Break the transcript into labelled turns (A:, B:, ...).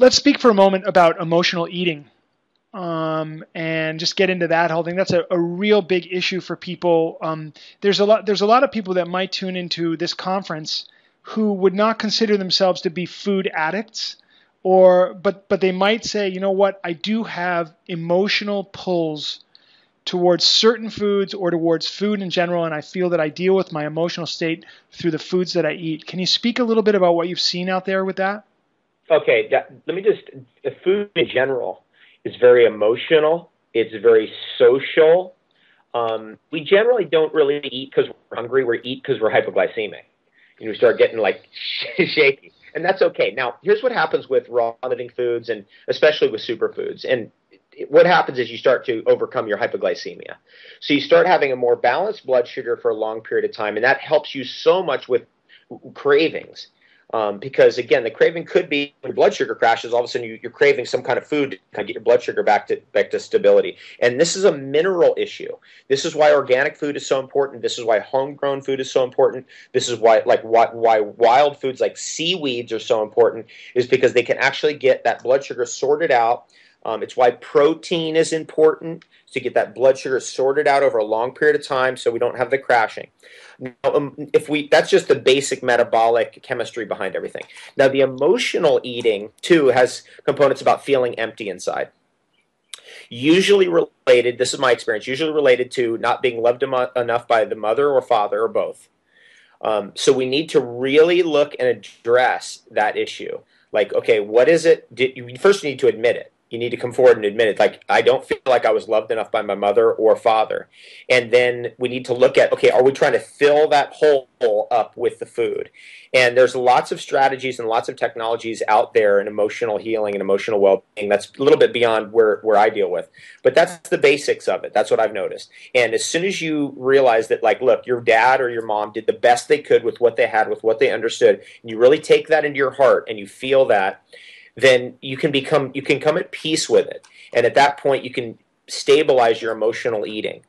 A: let's speak for a moment about emotional eating, and just get into that whole thing. That's a real big issue for people. There's a lot of people that might tune into this conference who would not consider themselves to be food addicts, but they might say, you know what, I do have emotional pulls towards certain foods or towards food in general, and I feel that I deal with my emotional state through the foods that I eat. Can you speak a little bit about what you've seen out there with that?
B: Okay, let me just, food in general is very emotional. It's very social. We generally don't really eat because we're hungry. We eat because we're hypoglycemic. And we start getting like shaky. And that's okay. Now, here's what happens with raw living foods and especially with superfoods. And what happens is you start to overcome your hypoglycemia. So you start having a more balanced blood sugar for a long period of time. And that helps you so much with cravings. Because again, the craving could be when your blood sugar crashes, all of a sudden you're craving some kind of food to kind of get your blood sugar back to stability. And this is a mineral issue. This is why organic food is so important. This is why homegrown food is so important. This is why why wild foods like seaweeds are so important, is because they can actually get that blood sugar sorted out. It's why protein is important, to get that blood sugar sorted out over a long period of time so we don't have the crashing. Now, that's just the basic metabolic chemistry behind everything. Now, the emotional eating, too, has components about feeling empty inside. Usually related, this is my experience, usually related to not being loved enough by the mother or father or both. So we need to really look and address that issue. Like, okay, what is it? You first need to admit it. You need to come forward and admit it. Like, I don't feel like I was loved enough by my mother or father. And then we need to look at, okay, are we trying to fill that hole up with the food? And there's lots of strategies and lots of technologies out there in emotional healing and emotional well-being. That's a little bit beyond where I deal with. But that's the basics of it. That's what I've noticed. And as soon as you realize that, like, look, your dad or your mom did the best they could with what they had, with what they understood, and you really take that into your heart and you feel that, then you can come at peace with it. And at that point, you can stabilize your emotional eating.